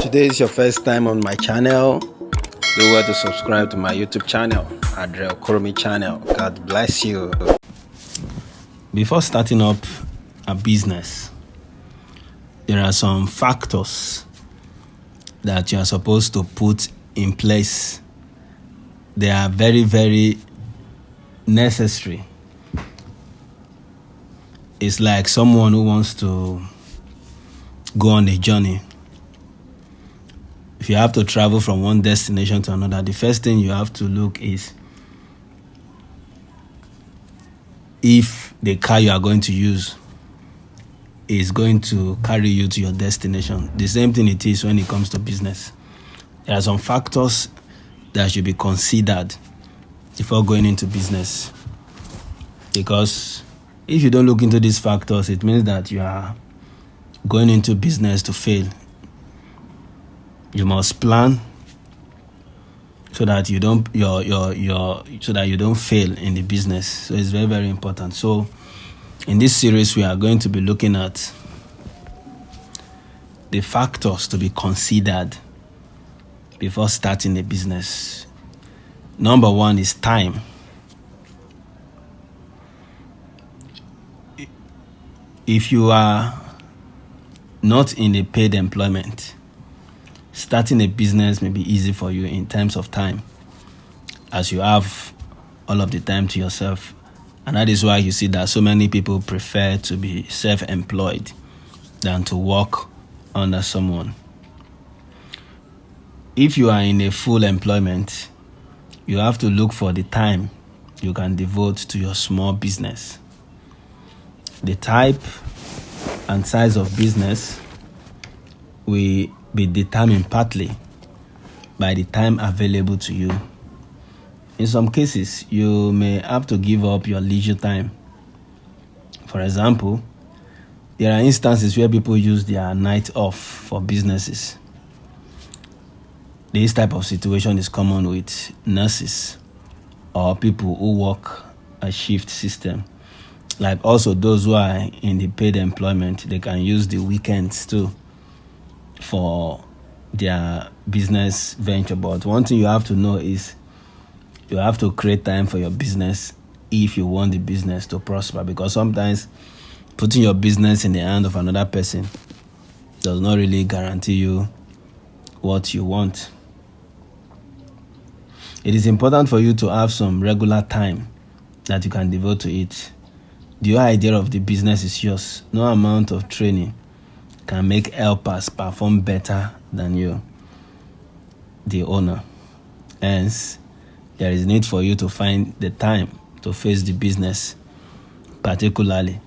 today is your first time on my channel, do well to subscribe to my YouTube channel, Adrel Koromi channel. God bless you. Before starting up a business, there are some factors that you are supposed to put in place. They are very, very necessary. It's like someone who wants to go on a journey. If you have to travel from one destination to another, the first thing you have to look is if the car you are going to use is going to carry you to your destination. The same thing it is when it comes to business. There are some factors that should be considered before going into business. Because if you don't look into these factors, it means that you are going into business to fail. You must plan so that you don't so that you don't fail in the business. So it's very, very important. So in this series, we are going to be looking at the factors to be considered before starting a business. Number one is time. If you are not in a paid employment, starting a business may be easy for you in terms of time, as you have all of the time to yourself. And that is why you see that so many people prefer to be self-employed than to work under someone. If you are in a full employment, you have to look for the time you can devote to your small business. The type and size of business will be determined partly by the time available to you. In some cases, you may have to give up your leisure time. For example, there are instances where people use their night off for businesses. This type of situation is common with nurses or people who work a shift system. Like also those who are in the paid employment, they can use the weekends too for their business venture. But one thing you have to know is you have to create time for your business if you want the business to prosper, because sometimes putting your business in the hand of another person does not really guarantee you what you want. It is important for you to have some regular time that you can devote to it. The whole idea of the business is yours. No amount of training can make helpers perform better than you, the owner. Hence, there is need for you to find the time to face the business, particularly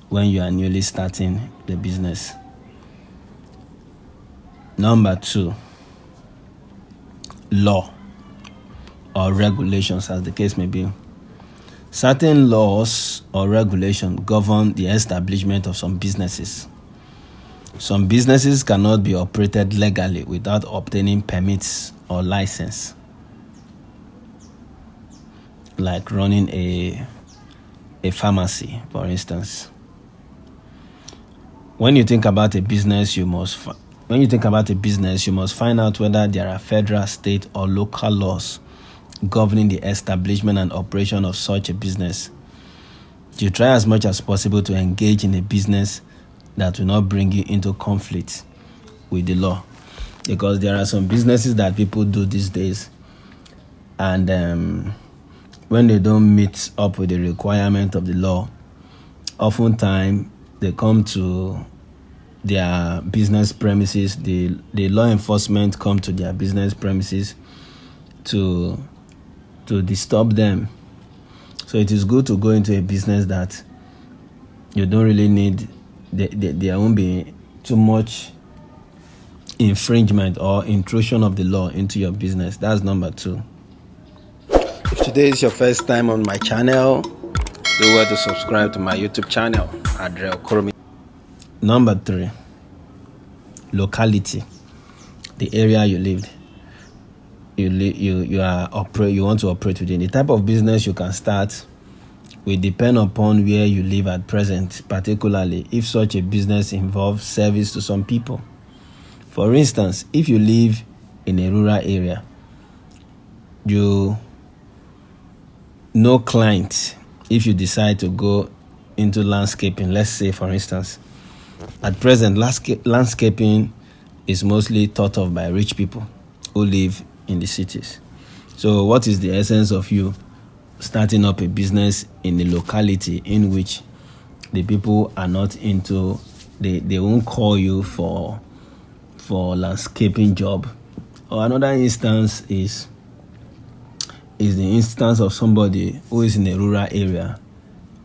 when you are newly starting the business. Number two, law or regulations, as the case may be. Certain laws or regulations govern the establishment of some businesses. Some businesses cannot be operated legally without obtaining permits or license, like running a pharmacy, for instance. When you think about a business, you must find out whether there are federal, state, or local laws governing the establishment and operation of such a business. You try as much as possible to engage in a business that will not bring you into conflict with the law, because there are some businesses that people do these days, and when they don't meet up with the requirement of the law, oftentimes they come to their business premises, the law enforcement come to their business premises to disturb them. So it is good to go into a business that you don't really need. There won't be too much infringement or intrusion of the law into your business. That's number two. If today is your first time on my channel, do well to subscribe to my YouTube channel, Adrel Koromi. Number three, locality, the area you live. You want to operate within. The type of business you can start will depend upon where you live at present, particularly if such a business involves service to some people. For instance, if you live in a rural area, you no client. If you decide to go into landscaping, let's say for instance, at present landscaping is mostly thought of by rich people who live in the cities. So what is the essence of you starting up a business in a locality in which the people are not into, they won't call you for landscaping job? Or another instance is the instance of somebody who is in a rural area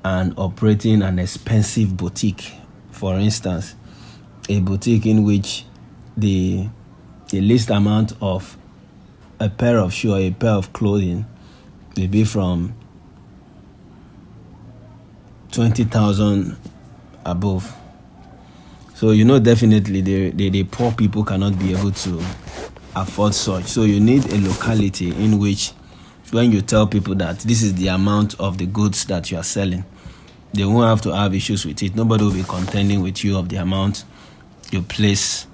and operating an expensive boutique. For instance, a boutique in which the least amount of a pair of shoes or a pair of clothing will be from 20,000 above. So definitely the poor people cannot be able to afford such. So you need a locality in which when you tell people that this is the amount of the goods that you are selling, they won't have to have issues with it. Nobody will be contending with you of the amount you place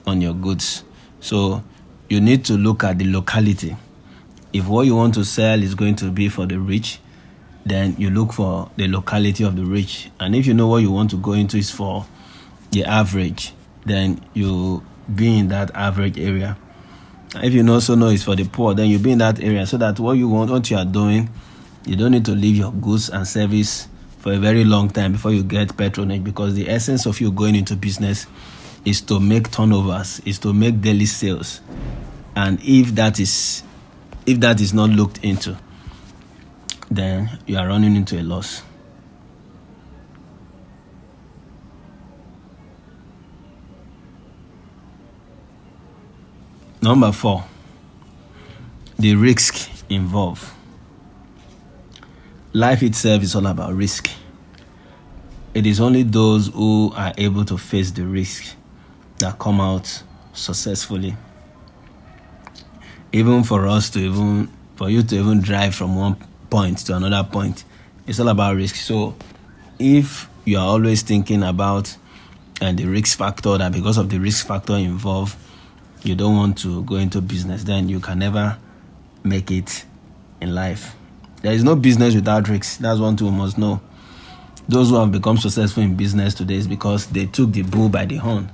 on your goods. So you need to look at the locality. If what you want to sell is going to be for the rich, then you look for the locality of the rich. And if you know what you want to go into is for the average, then you be in that average area. If you also know it's for the poor, then you be in that area, so that what you are doing, you don't need to leave your goods and service for a very long time before you get patronage, because the essence of you going into business is to make turnovers, is to make daily sales. And if that is not looked into, then you are running into a loss. Number 4, the risk involved. Life itself is all about risk. It is only those who are able to face the risk that come out successfully. Even for you to even drive from one point to another point, it's all about risk. So if you are always thinking about the risk factor, that because of the risk factor involved, you don't want to go into business, then you can never make it in life. There is no business without risks. That's one thing we must know. Those who have become successful in business today is because they took the bull by the horn.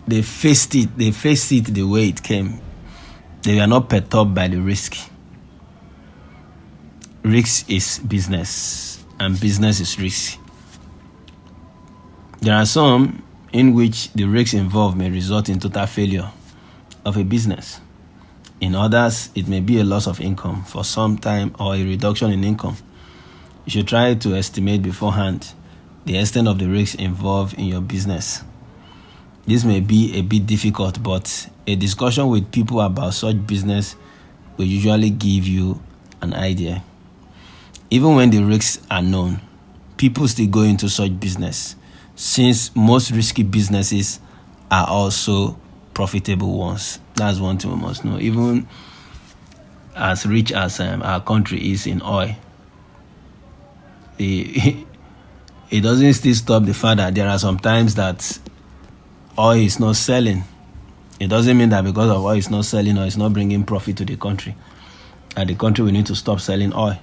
They faced it the way it came. They were not perturbed by the risk. Risk is business, and business is risk. There are some in which the risks involved may result in total failure of a business. In others, it may be a loss of income for some time or a reduction in income. You should try to estimate beforehand the extent of the risks involved in your business. This may be a bit difficult, but a discussion with people about such business will usually give you an idea. Even when the risks are known, people still go into such business, since most risky businesses are also profitable ones. That's one thing we must know. Even as rich as our country is in oil, it doesn't still stop the fact that there are some times that oil is not selling. It doesn't mean that because of oil is not selling or it's not bringing profit to the country, that the country will need to stop selling oil.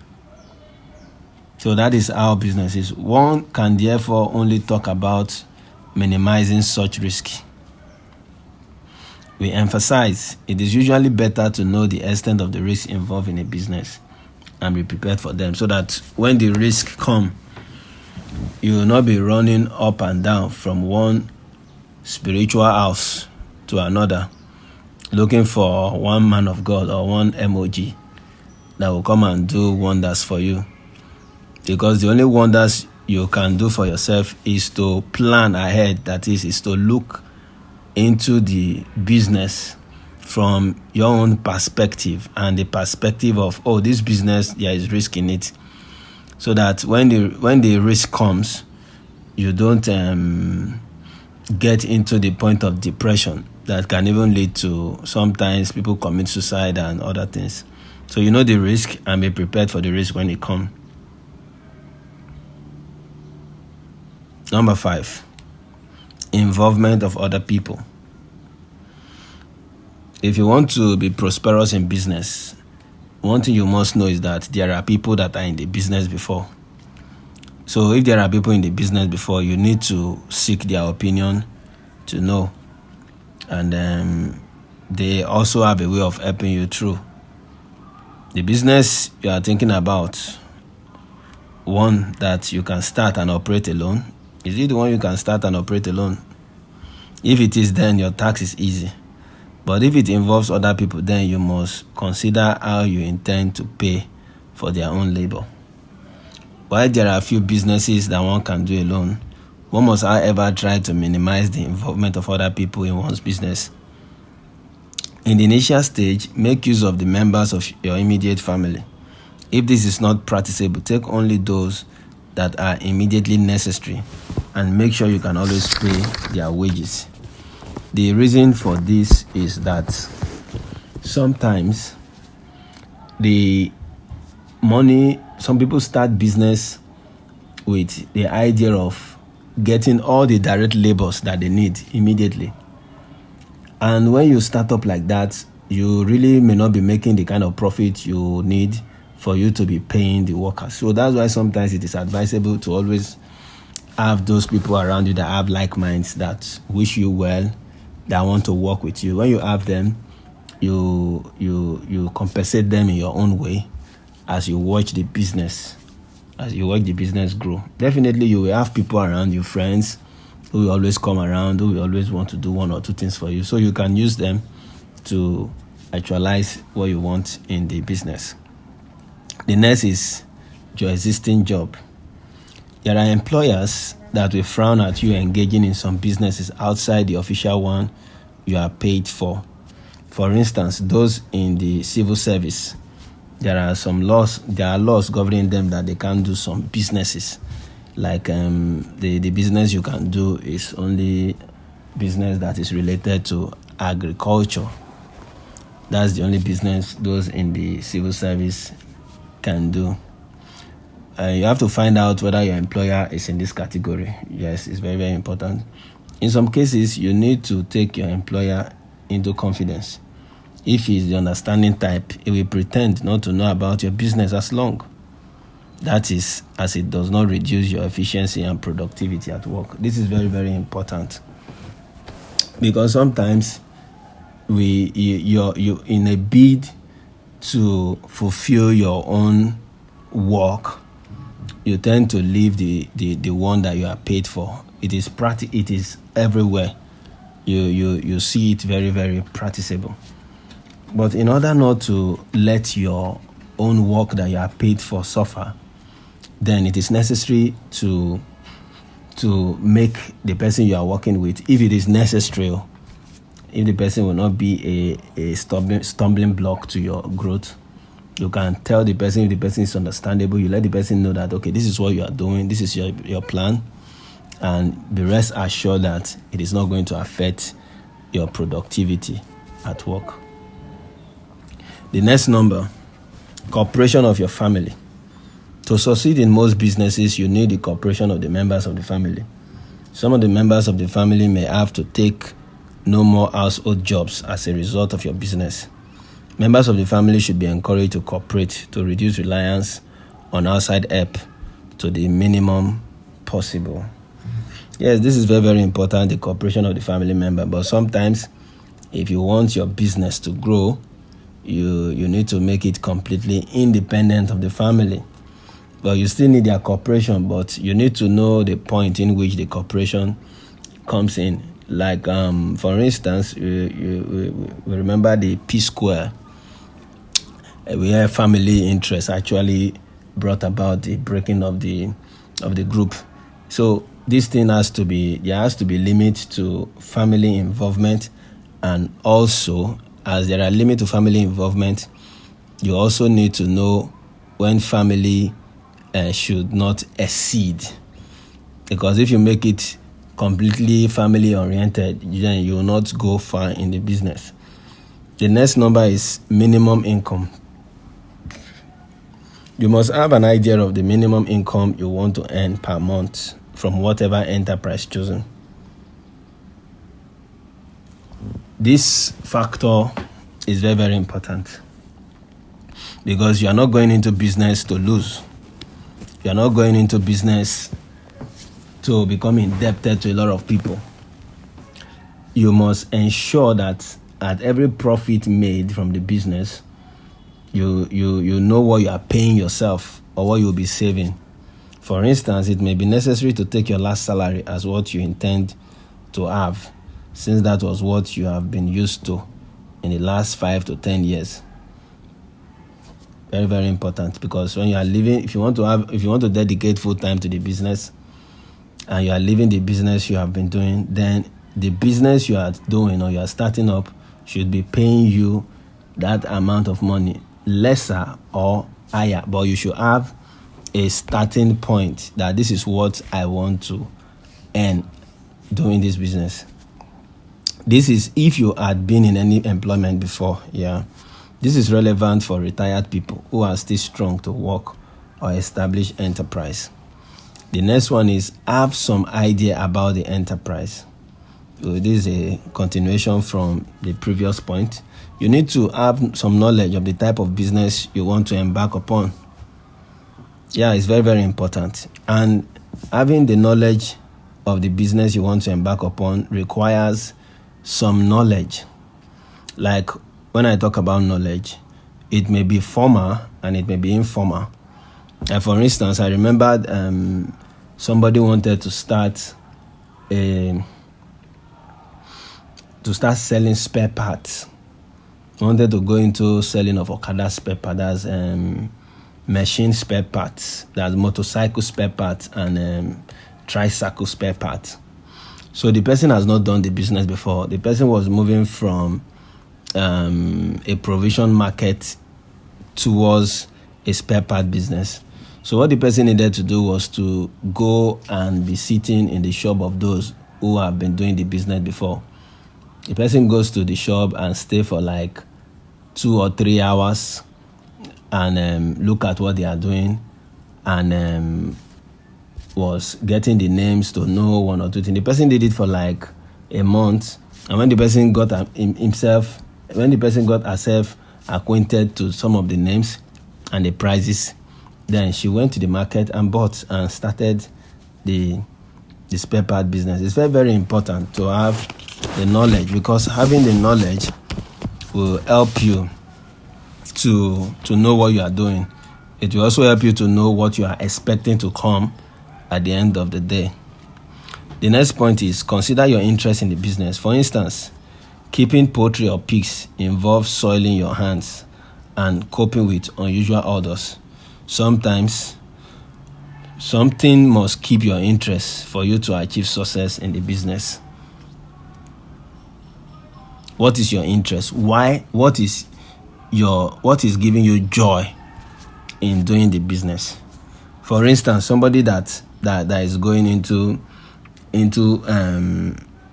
So that is how business is. One can therefore only talk about minimizing such risk. We emphasize it is usually better to know the extent of the risk involved in a business and be prepared for them, so that when the risk come, you will not be running up and down from one spiritual house to another looking for one man of God or one MOG that will come and do wonders for you. Because the only wonders you can do for yourself is to plan ahead. That is to look into the business from your own perspective and the perspective of, this business, there is risk in it. So that when the risk comes, you don't get into the point of depression that can even lead to sometimes people commit suicide and other things. So you know the risk and be prepared for the risk when it comes. Number 5, involvement of other people. If you want to be prosperous in business, one thing you must know is that there are people that are in the business before. So if there are people in the business before, you need to seek their opinion to know. And they also have a way of helping you through. The business you are thinking about, one that you can start and operate alone, is it the one you can start and operate alone? If it is, then your tax is easy. But if it involves other people, then you must consider how you intend to pay for their own labor. While there are a few businesses that one can do alone, one must, however, try to minimize the involvement of other people in one's business. In the initial stage, make use of the members of your immediate family. If this is not practicable, take only those that are immediately necessary and make sure you can always pay their wages. The reason for this is that sometimes the money, some people start business with the idea of getting all the direct labors that they need immediately. And when you start up like that, you really may not be making the kind of profit you need for you to be paying the workers. So that's why sometimes it is advisable to always have those people around you that have like minds, that wish you well, that want to work with you. When you have them, you compensate them in your own way as you watch the business grow. Definitely you will have people around you, friends, who will always come around, who will always want to do one or two things for you, so you can use them to actualize what you want in the business. The next is your existing job. There are employers that will frown at you engaging in some businesses outside the official one you are paid for. For instance, those in the civil service, there are laws governing them that they can't do some businesses. Like the business you can do is only business that is related to agriculture. That's the only business those in the civil service can do. You have to find out whether your employer is in this category. Yes, it's very, very important. In some cases, you need to take your employer into confidence. If he's the understanding type, he will pretend not to know about your business as long. That is, as it does not reduce your efficiency and productivity at work. This is very, very important. Because sometimes you in a bid to fulfill your own work, you tend to leave the one that you are paid for. It is everywhere. You see it very, very practicable. But in order not to let your own work that you are paid for suffer, then it is necessary to make the person you are working with, if it is necessary, if the person will not be a stumbling block to your growth, you can tell the person. If the person is understandable, you let the person know that, okay, this is what you are doing, this is your plan, and be rest assured that it is not going to affect your productivity at work. The next number, cooperation of your family. To succeed in most businesses, you need the cooperation of the members of the family. Some of the members of the family may have to take no more household jobs as a result of your business. Members of the family should be encouraged to cooperate to reduce reliance on outside help to the minimum possible. Yes, this is very, very important, the cooperation of the family member. But sometimes, if you want your business to grow, you need to make it completely independent of the family. Well, you still need their cooperation, but you need to know the point in which the cooperation comes in. Like, for instance, we remember the P Square, where family interest actually brought about the breaking of the group. So this thing there has to be limit to family involvement, and also, as there are limits to family involvement, you also need to know when family should not exceed. Because if you make it completely family oriented, then you will not go far in the business. The next number is minimum income. You must have an idea of the minimum income you want to earn per month from whatever enterprise chosen. This factor is very, very important, because you are not going into business to lose. You are not going into business to become indebted to a lot of people. You must ensure that at every profit made from the business, you know what you are paying yourself or what you'll be saving. For instance, it may be necessary to take your last salary as what you intend to have, since that was what you have been used to in the last 5 to 10 years. Very, very important, because when you are living, if you want to dedicate full time to the business and you are leaving the business you have been doing, then the business you are doing or you are starting up should be paying you that amount of money, lesser or higher, but you should have a starting point that this is what I want to earn doing this business. This is if you had been in any employment before. This is relevant for retired people who are still strong to work or establish enterprise. The next one is have some idea about the enterprise. So this is a continuation from the previous point. You need to have some knowledge of the type of business you want to embark upon. It's very, very important. And having the knowledge of the business you want to embark upon requires some knowledge. Like when I talk about knowledge, it may be formal and it may be informal. For instance, I remembered somebody wanted to start selling spare parts. Wanted to go into selling of Okada spare parts, that's machine spare parts, that's motorcycle spare parts, and tricycle spare parts. So the person has not done the business before. The person was moving from a provision market towards a spare part business. So what the person needed to do was to go and be sitting in the shop of those who have been doing the business before. The person goes to the shop and stay for like 2 or 3 hours and look at what they are doing, and was getting the names to know 1 or 2 things. The person did it for like a month, and when the person got herself acquainted to some of the names and the prices, then she went to the market and bought and started the spare part business. It's very, very important to have the knowledge, because having the knowledge will help you to know what you are doing. It will also help you to know what you are expecting to come at the end of the day. The next point is consider your interest in the business. For instance, keeping poultry or pigs involves soiling your hands and coping with unusual orders. Sometimes something must keep your interest for you to achieve success in the business. What is your interest? Why? What is giving you joy in doing the business? For instance, somebody that is going into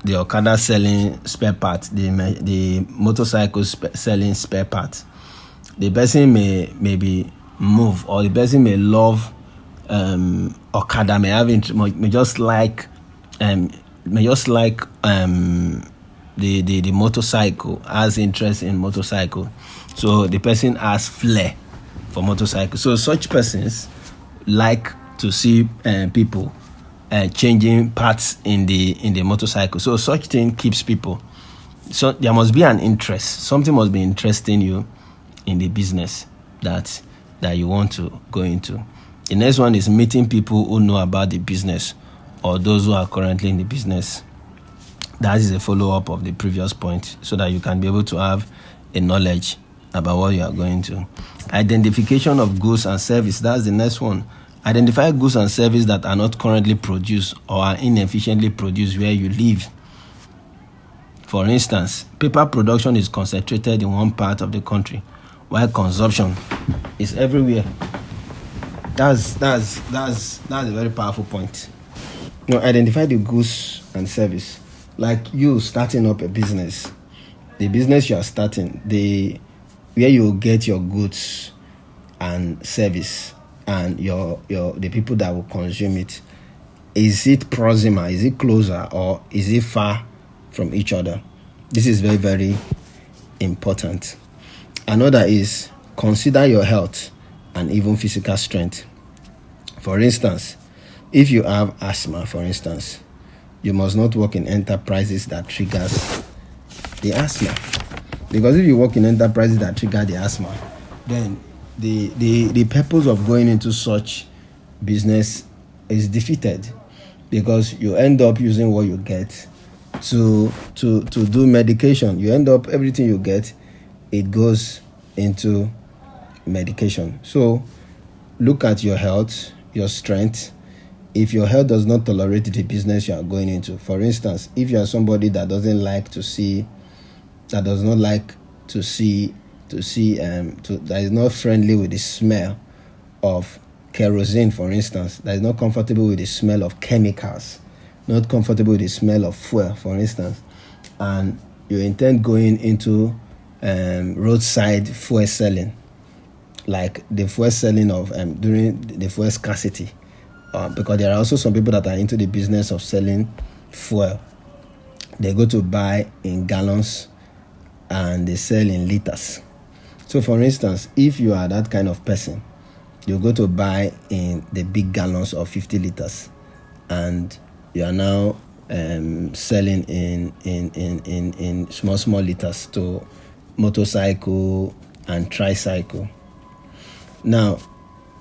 the Okada selling spare parts, the motorcycle selling spare parts. The person may be move, or the person may love Okada, may just like the motorcycle, has interest in motorcycle. So the person has flair for motorcycle. So such persons like to see people changing parts in the motorcycle. So such thing keeps people. So there must be an interest. Something must be interesting you in the business that you want to go into. The next one is meeting people who know about the business or those who are currently in the business. That is a follow-up of the previous point, so that you can be able to have a knowledge about what you are going to. Identification of goods and service. That's the next one. Identify goods and services that are not currently produced or are inefficiently produced where you live. For instance, paper production is concentrated in one part of the country, while consumption is everywhere. That's a very powerful point. Identify the goods and service. Like you starting up a business, the business you are starting, where you get your goods and service and the people that will consume it. Is it proximate? Is it closer, or is it far from each other? This is very, very important. Another is consider your health and even physical strength. For instance, if you have asthma, for instance, you must not work in enterprises that triggers the asthma. Because if you work in enterprises that trigger the asthma, then the purpose of going into such business is defeated, because you end up using what you get to do medication. You end up, everything you get, it goes into medication. So look at your health, your strength. If your health does not tolerate the business you are going into, for instance, if you are somebody that does not like to see, that is not friendly with the smell of kerosene, for instance, that is not comfortable with the smell of chemicals, not comfortable with the smell of fuel, for instance, and you intend going into roadside fuel selling, like the fuel selling of during the fuel scarcity, because there are also some people that are into the business of selling fuel. They go to buy in gallons and they sell in liters. So for instance, if you are that kind of person, you go to buy in the big gallons of 50 liters and you are now selling in small liters to motorcycle and tricycle. Now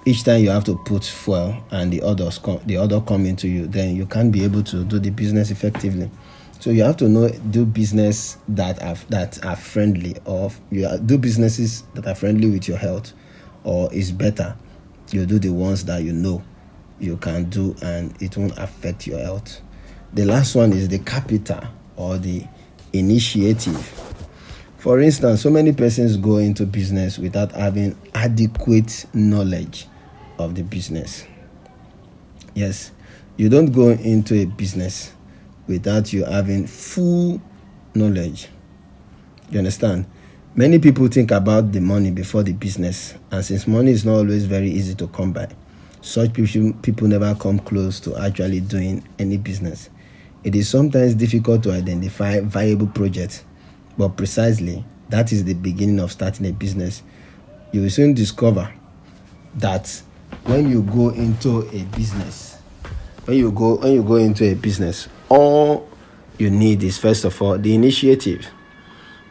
each time you have to put fuel and the order come into you, then you can't be able to do the business effectively. So you have to do business that are friendly, or do businesses that are friendly with your health, or is better you do the ones that you know you can do and it won't affect your health. The last one is the capital or the initiative. For instance, so many persons go into business without having adequate knowledge of the business. Yes, you don't go into a business without you having full knowledge. You understand? Many people think about the money before the business, and since money is not always very easy to come by, such people never come close to actually doing any business. It is sometimes difficult to identify viable projects, but precisely that is the beginning of starting a business. You will soon discover that when you go into a business, all you need is, first of all, the initiative.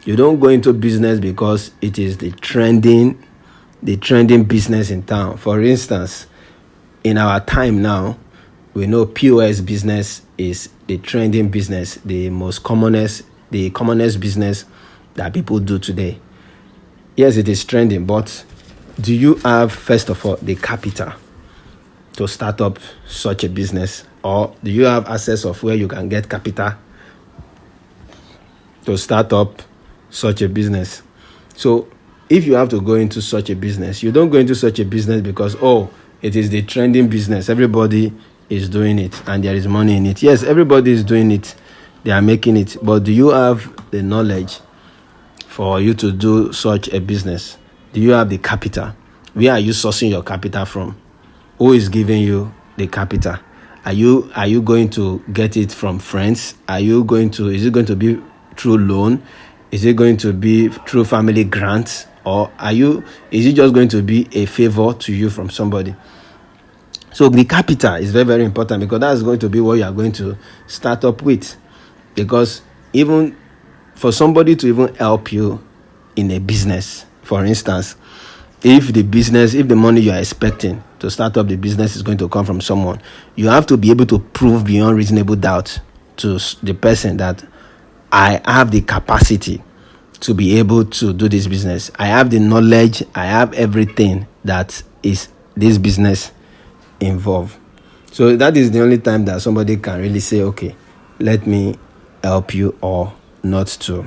You don't go into business because it is the trending business in town. For instance, in our time now, we know POS business is the trending business, the commonest business that people do today. Yes, it is trending, but do you have, first of all, the capital to start up such a business? Or do you have access of where you can get capital to start up such a business? So if you have to go into such a business, you don't go into such a business because, it is the trending business, everybody is doing it and there is money in it. Yes, everybody is doing it, they are making it, but do you have the knowledge for you to do such a business? Do you have the capital? Where are you sourcing your capital from? Who is giving you the capital? Are you going to get it from friends? Is it going to be through loan? Is it going to be through family grants? Or is it just going to be a favor to you from somebody? So the capital is very, very important, because that's going to be what you are going to start up with. Because even for somebody to even help you in a business, for instance, if the money you are expecting to start up the business is going to come from someone, you have to be able to prove beyond reasonable doubt to the person that I have the capacity to be able to do this business. I have the knowledge. I have everything that is this business involved. So that is the only time that somebody can really say, okay, let me help you, or not to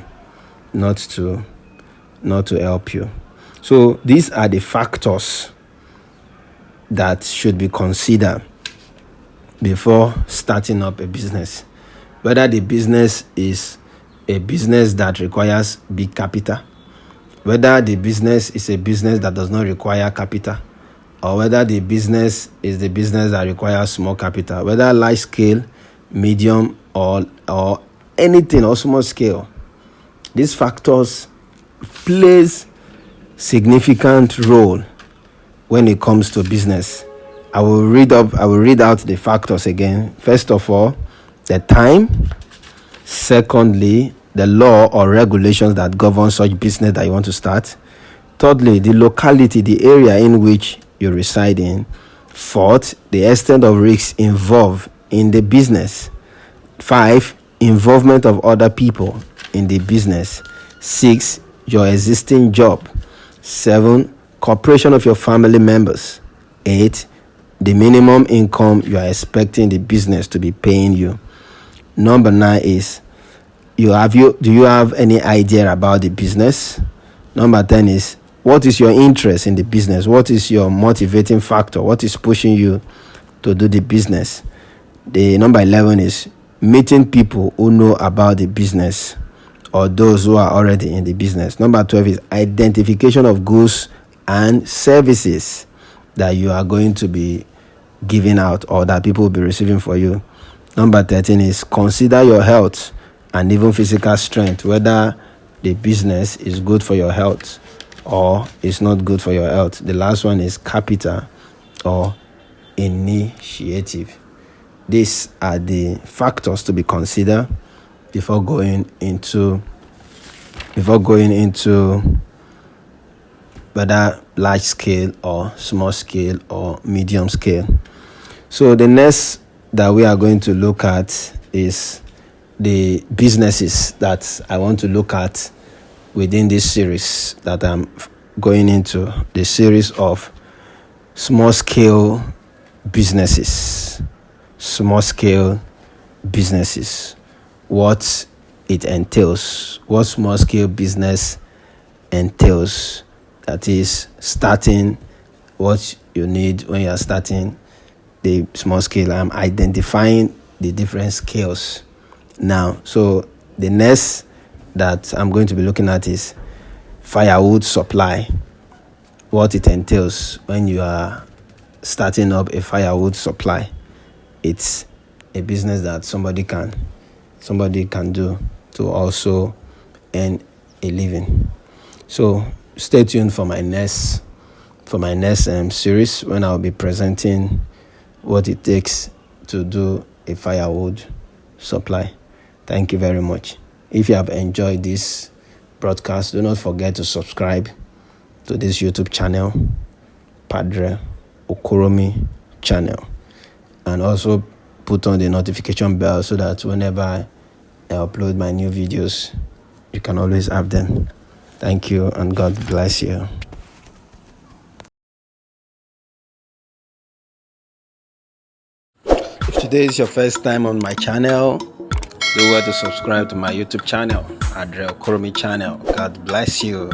help you. So these are the factors that should be considered before starting up a business. Whether the business is a business that requires big capital, whether the business is a business that does not require capital, or whether the business is the business that requires small capital, whether large scale, medium, or anything, or small scale. These factors plays significant role when it comes to business. I will read out the factors again. First of all, the time. Secondly, the law or regulations that govern such business that you want to start. Thirdly, the locality, the area in which you reside in. Fourth, the extent of risks involved in the business. 5, involvement of other people in the business. 6, your existing job. 7, cooperation of your family members. 8, the minimum income you are expecting the business to be paying you. Number 9 is, do you have any idea about the business? Number 10 is, what is your interest in the business? What is your motivating factor? What is pushing you to do the business? The number 11 is meeting people who know about the business or those who are already in the business. Number 12 is identification of goods and services that you are going to be giving out or that people will be receiving for you. Number 13 is consider your health and even physical strength, whether the business is good for your health or it's not good for your health. The last one is capital or initiative. These are the factors to be considered before going into whether large scale or small scale or medium scale. So the next that we are going to look at is the businesses that I want to look at within this series that I'm going into, the series of small scale businesses. Small scale businesses, what it entails, what small scale business entails. That is, starting, what you need when you are starting the small scale. I'm identifying the different scales now. So the next that I'm going to be looking at is firewood supply, what it entails when you are starting up a firewood supply. It's a business that somebody can do to also earn a living. So stay tuned for my next series when I'll be presenting what it takes to do a firewood supply. Thank you very much. If you have enjoyed this broadcast, do not forget to subscribe to this YouTube channel, Padre Okoromi channel, and also put on the notification bell so that whenever I upload my new videos, you can always have them. Thank you, and God bless you. If today is your first time on my channel, do well to subscribe to my YouTube channel, Padre Okoromi channel. God bless you.